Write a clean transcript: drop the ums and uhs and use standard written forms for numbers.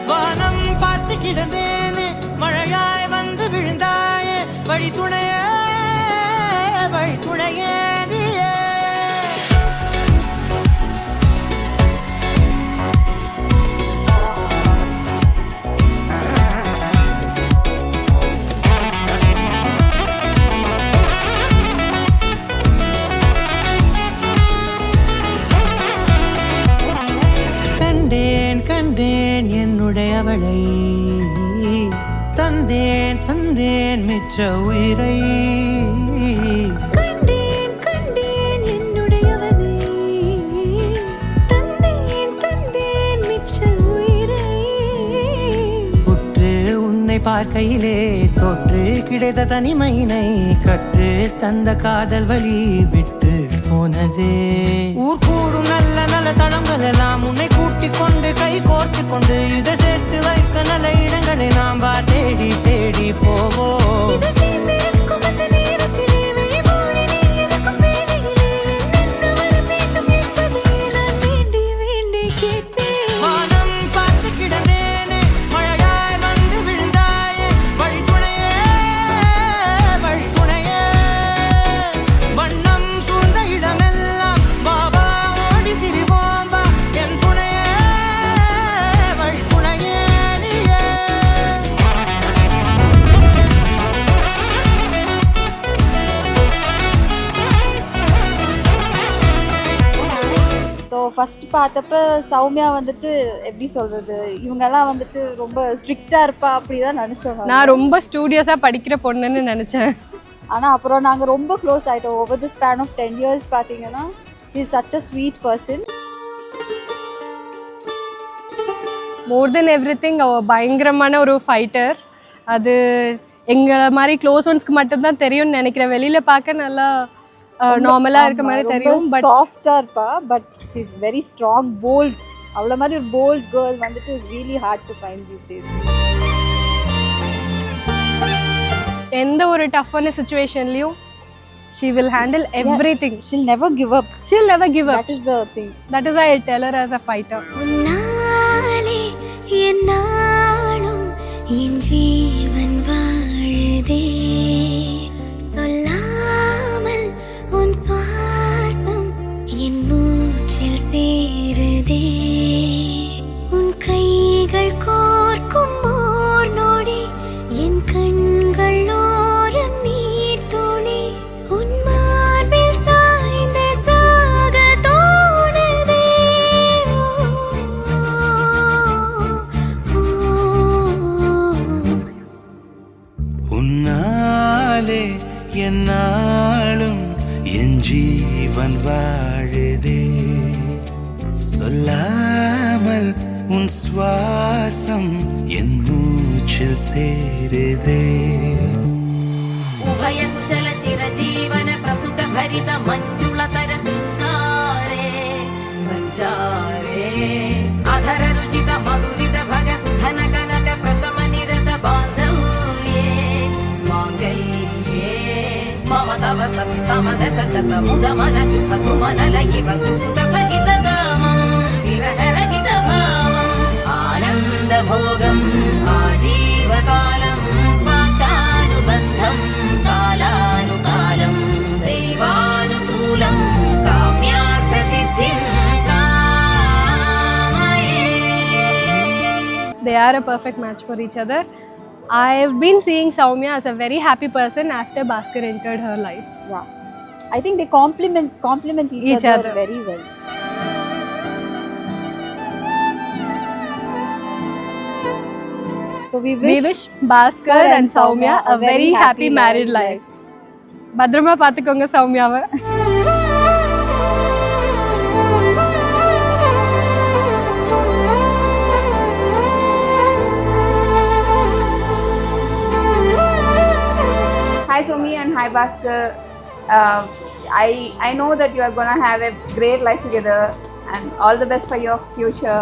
வானம் பார்த்து கிடந்தேனே, மழையாய் வந்து விழுந்தாயே, வழி துணையே நீயே. கண்டேன் கண்டேன் என்னுடையவளை, தந்தேன் தந்தேன் மிச்ச உயிரை. கண்டேன் கண்டேன் என்னுடையவனை, தந்தேன் தந்தேன் மிச்ச உயிரை. உற்று உன்னை பார்க்கையிலே தொற்று கிடைத்த தனிமையினை கற்று தந்த காதல் வழி விட்டு போனதே. ஊர் கூடும் நல்ல நல்ல தளங்கள் எல்லாம் உன்னை கூட்டிக் கொண்டு கை கோர்த்து கொண்டு இதை சேர்த்து வைக்க நல்ல இடங்களை நாம் வா தேடி தேடி போவோம். இது சேர்ந்திருக்கும் அந்த நேரத்திலே வெளிமூடி நீ இருக்கும் வேளையிலே என்னென்ன வர வேண்டும் என்பதை நான் வேண்டி வேண்டி கேட்பேன். வானம் பார்த்து கிடந்தேனே, மழையாய் வந்து விழுந்தாயே, வழி துணையே வண்ணம் சூழ்ந்த இடமெல்லாம் பாபா ஓடி திரிவோம் வா, என் துணையே வழி துணையே நீயே. ஸோ ஃபஸ்ட் பார்த்தப்ப சௌமியா வந்துட்டு எப்படி சொல்கிறது, இவங்கெல்லாம் வந்துட்டு ரொம்ப ஸ்ட்ரிக்டாக இருப்பா அப்படி தான் நினச்சோம். நான் ரொம்ப ஸ்டூடியோஸாக படிக்கிற பொண்ணுன்னு நினச்சேன். ஆனால் அப்புறம் நாங்கள் ரொம்ப க்ளோஸ் ஆகிட்டோம். Over the span of 10 years பார்த்தீங்கன்னா is such a sweet person. More then everything பயங்கரமான ஒரு ஃபைட்டர். அது எங்களை மாதிரி க்ளோஸ் ஒன்ஸ்க்கு மட்டும்தான் தெரியும்னு நினைக்கிறேன். வெளியில் பார்க்க நல்லா நார்மலாக இருக்க மாதிரி தெரியும். பட் சாஃப்டாக இருப்பா, but is very strong, bold. அவ்வளோ மாதிரி ஒரு போல்ட் கேர்ள் வந்துட்டு is really hard to find these days. எந்த ஒரு டஃப்பான சுச்சுவேஷன்லையும் she will handle everything. She'll never give up. She'll never give up. That is the thing. That is why I tell her as a fighter. உன்னாலே என்னாலும் என் ஜீவன் வாழுதே, சொல்லாமல் உன் சுவாசம் என் மூச்சில் சேருதே. உன் கைகள் கோர்க்கும் ஓர் நொடி என் கண்கள் ஓரம் நீர் துளி, உன் மார்பில் சாய்ந்த சாக தோணுதே. உன்னாலே என்னாலும் என் ஜீவன் வாழுதே, சொல்லாமல் உன் சுவாசம் என் மூச்சில் சேருதே. उभय कुशल चिरजीवन प्रसुख भरित मंजुलतर शृंगारे संचारे अधर रुचित मधुरित भग सुधन कनक प्रशम निरत बांधव्ये मांगल्ये मम तव सति समदश शत मुद मन शुभ सुमन लयिव सुसुत सहित कामं विरह रहित भावं आनंद भोगं आजीवकालं पाशानुबन्धं कालानुकालं दैवानुकूलं काम्यार्थसिद्धिं कामये. They are a perfect match for each other. I've been seeing Soumya as a very happy person after Bhaskar entered her life. Yeah. I think they complement each other very well. So we wish Bhaskar and Soumya a very happy married life. பத்திரமா பார்த்துக்கோங்க சௌமியாவை. Hi Somi and hi Bhaskar. I know that you are gonna have a great life together and all the best for your future.